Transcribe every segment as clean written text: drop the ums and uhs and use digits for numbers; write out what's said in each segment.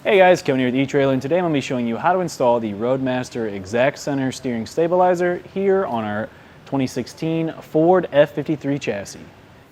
Hey guys, Kevin here with etrailer, and today I'm going to be showing you how to install the Roadmaster Exact Center steering stabilizer here on our 2016 Ford F-53 chassis.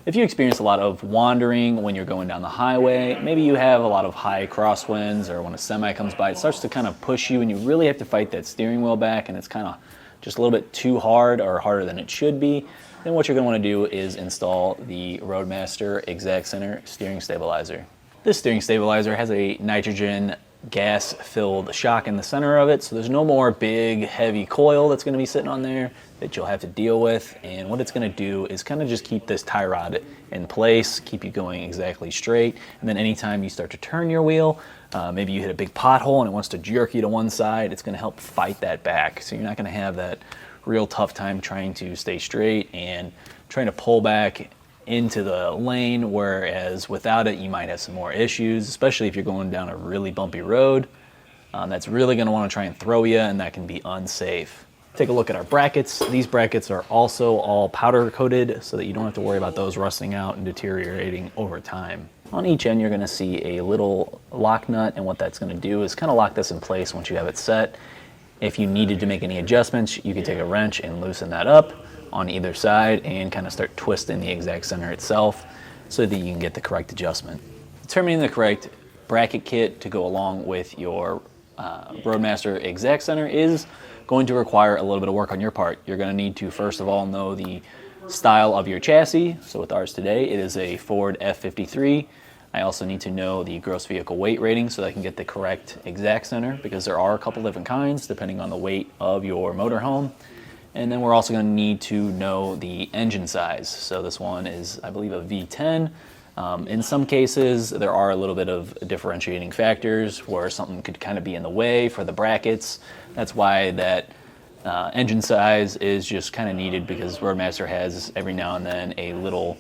If you experience a lot of wandering when you're going down the highway, maybe you have a lot of high crosswinds, or when a semi comes by, it starts to kind of push you and you really have to fight that steering wheel back and it's kind of just a little bit too hard or harder than it should be, then what you're going to want to do is install the Roadmaster Exact Center steering stabilizer. This steering stabilizer has a nitrogen gas-filled shock in the center of it, so there's no more big, heavy coil that's going to be sitting on there that you'll have to deal with. And what it's going to do is kind of just keep this tie rod in place, keep you going exactly straight. And then anytime you start to turn your wheel, maybe you hit a big pothole and it wants to jerk you to one side, it's going to help fight that back. So you're not going to have that real tough time trying to stay straight and trying to pull back into the lane, whereas without it you might have some more issues, especially if you're going down a really bumpy road. That's really going to want to try and throw you, and that can be unsafe. Take a look at our brackets. These brackets are also all powder coated so that you don't have to worry about those rusting out and deteriorating over time. On each end you're going to see a little lock nut, and what that's going to do is kind of lock this in place once you have it set. If you needed to make any adjustments, you can take a wrench and loosen that up on either side and kind of start twisting the exact center itself so that you can get the correct adjustment. Determining the correct bracket kit to go along with your Roadmaster Exact Center is going to require a little bit of work on your part. You're going to need to first of all know the style of your chassis. So with ours today, it is a Ford F-53. I also need to know the gross vehicle weight rating so that I can get the correct exact center, because there are a couple different kinds depending on the weight of your motorhome. And then we're also going to need to know the engine size. So this one is, I believe, a V10. In some cases, there are a little bit of differentiating factors where something could kind of be in the way for the brackets. That's why that engine size is just kind of needed, because Roadmaster has every now and then a little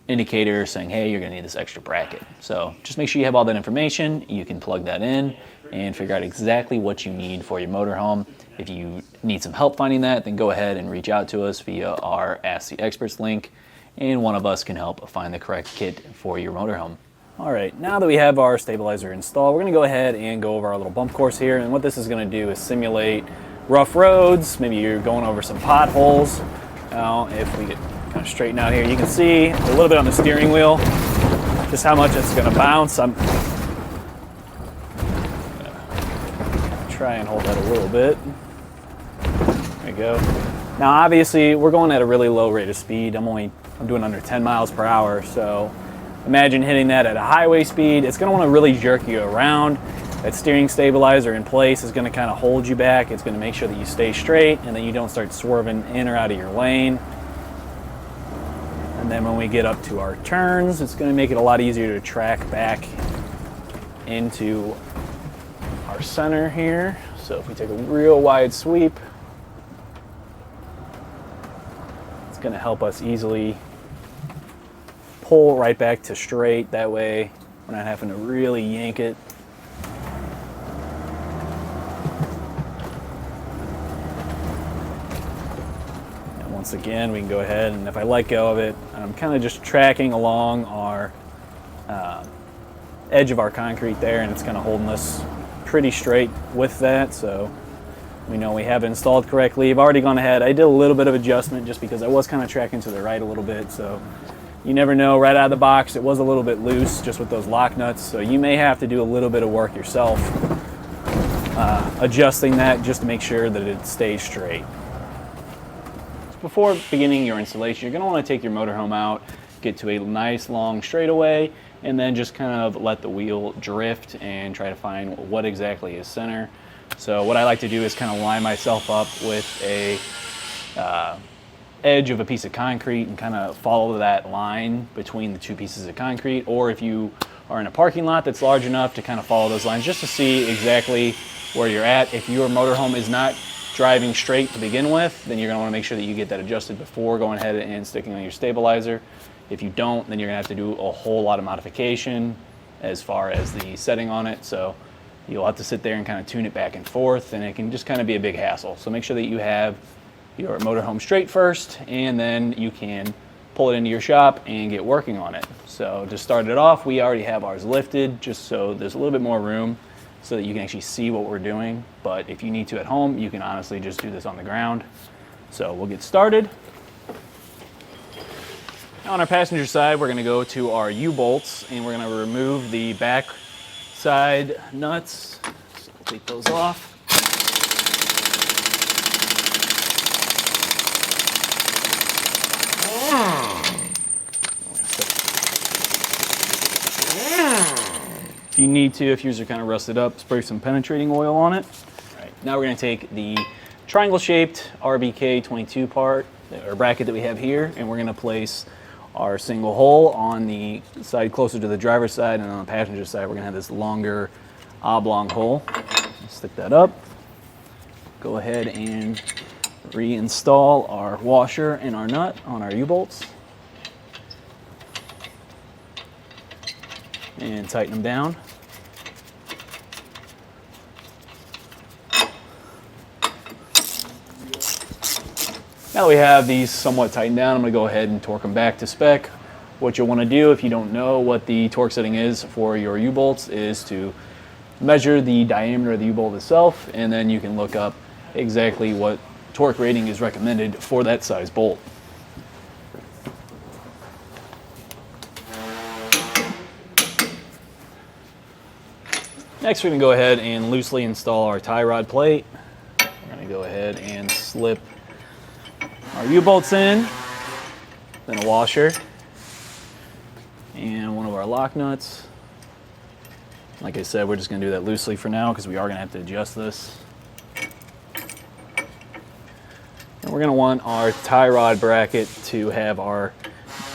indicator saying, hey, you're going to need this extra bracket. So just make sure you have all that information. You can plug that in and figure out exactly what you need for your motorhome. If you need some help finding that, then go ahead and reach out to us via our Ask the Experts link, and one of us can help find the correct kit for your motorhome. All right, now that we have our stabilizer installed, we're going to go ahead and go over our little bump course here. And what this is going to do is simulate rough roads. Maybe you're going over some potholes. Now, if we get kind of straighten out here, you can see a little bit on the steering wheel just how much it's going to bounce. I'm gonna try and hold that a little bit. There we go. Now obviously we're going at a really low rate of speed. I'm doing under 10 miles per hour, so imagine hitting that at a highway speed. It's going to want to really jerk you around. That steering stabilizer in place is going to kind of hold you back. It's going to make sure that you stay straight and that you don't start swerving in or out of your lane. And then when we get up to our turns, it's going to make it a lot easier to track back into our center here. So if we take a real wide sweep, it's going to help us easily pull right back to straight. That way we're not having to really yank it. Once again, we can go ahead, and if I let go of it, I'm kind of just tracking along our edge of our concrete there, and it's kind of holding us pretty straight with that, so we know we have it installed correctly. I've already gone ahead. I did a little bit of adjustment just because I was kind of tracking to the right a little bit, so you never know. Right out of the box, it was a little bit loose just with those lock nuts, so you may have to do a little bit of work yourself adjusting that just to make sure that it stays straight. Before beginning your installation, you're going to want to take your motorhome out, get to a nice long straightaway, and then just kind of let the wheel drift and try to find what exactly is center. So what I like to do is kind of line myself up with a edge of a piece of concrete and kind of follow that line between the two pieces of concrete, or if you are in a parking lot that's large enough, to kind of follow those lines just to see exactly where you're at. If your motorhome is not driving straight to begin with, then you're going to want to make sure that you get that adjusted before going ahead and sticking on your stabilizer. If you don't, then you're going to have to do a whole lot of modification as far as the setting on it. So you'll have to sit there and kind of tune it back and forth, and it can just kind of be a big hassle. So make sure that you have your motorhome straight first, and then you can pull it into your shop and get working on it. So to start it off, we already have ours lifted just so there's a little bit more room so that you can actually see what we're doing. But if you need to at home, you can honestly just do this on the ground. So we'll get started. Now on our passenger side, we're going to go to our U-bolts, and we're going to remove the back side nuts. So we'll take those off. If you need to, if yours are kind of rusted up, spray some penetrating oil on it. All right, now we're going to take the triangle-shaped RBK 22 part, or bracket that we have here, and we're going to place our single hole on the side closer to the driver's side, and on the passenger side, we're going to have this longer oblong hole. Stick that up. Go ahead and reinstall our washer and our nut on our U-bolts. And tighten them down. Now that we have these somewhat tightened down, I'm going to go ahead and torque them back to spec. What you'll want to do if you don't know what the torque setting is for your U-bolts is to measure the diameter of the U-bolt itself, and then you can look up exactly what torque rating is recommended for that size bolt. Next, we're going to go ahead and loosely install our tie rod plate. We're going to go ahead and slip our U-bolts in, then a washer, and one of our lock nuts. Like I said, we're just going to do that loosely for now because we are going to have to adjust this. And we're going to want our tie rod bracket to have our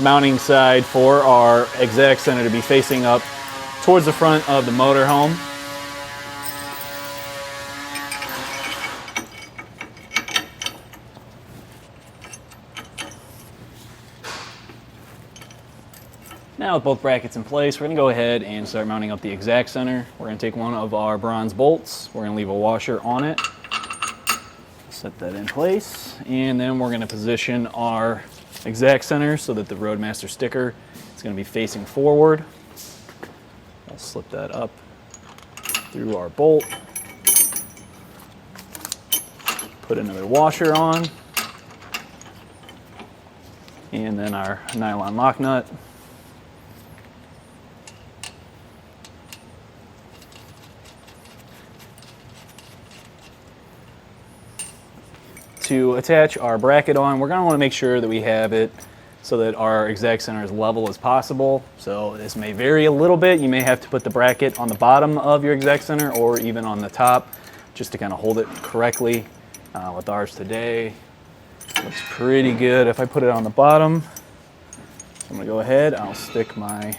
mounting side for our exact center to be facing up towards the front of the motorhome. Now with both brackets in place, we're going to go ahead and start mounting up the exact center. We're going to take one of our bronze bolts. We're going to leave a washer on it. Set that in place. And then we're going to position our exact center so that the Roadmaster sticker is going to be facing forward. I'll slip that up through our bolt. Put another washer on. And then our nylon lock nut. To attach our bracket on, we're going to want to make sure that we have it so that our exact center is level as possible. So this may vary a little bit. You may have to put the bracket on the bottom of your exact center or even on the top just to kind of hold it correctly. With ours today, looks pretty good. If I put it on the bottom, I'm going to go ahead, I'll stick my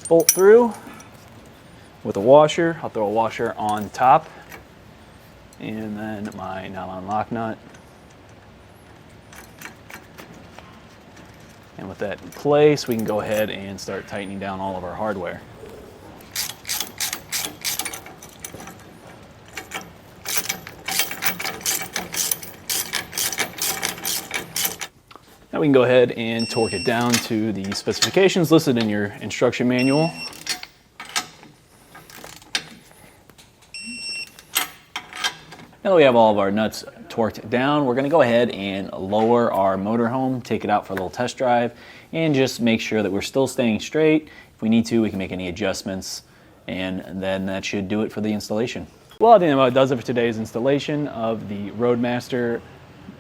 bolt through with a washer. I'll throw a washer on top. And then my nylon lock nut. And with that in place, we can go ahead and start tightening down all of our hardware. Now we can go ahead and torque it down to the specifications listed in your instruction manual. Now that we have all of our nuts torqued down, we're going to go ahead and lower our motorhome, take it out for a little test drive, and just make sure that we're still staying straight. If we need to, we can make any adjustments, and then that should do it for the installation. Well, I think that does it for today's installation of the Roadmaster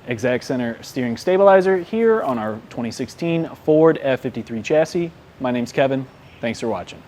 Exact Center Steering Stabilizer here on our 2016 Ford F-53 chassis. My name's Kevin. Thanks for watching.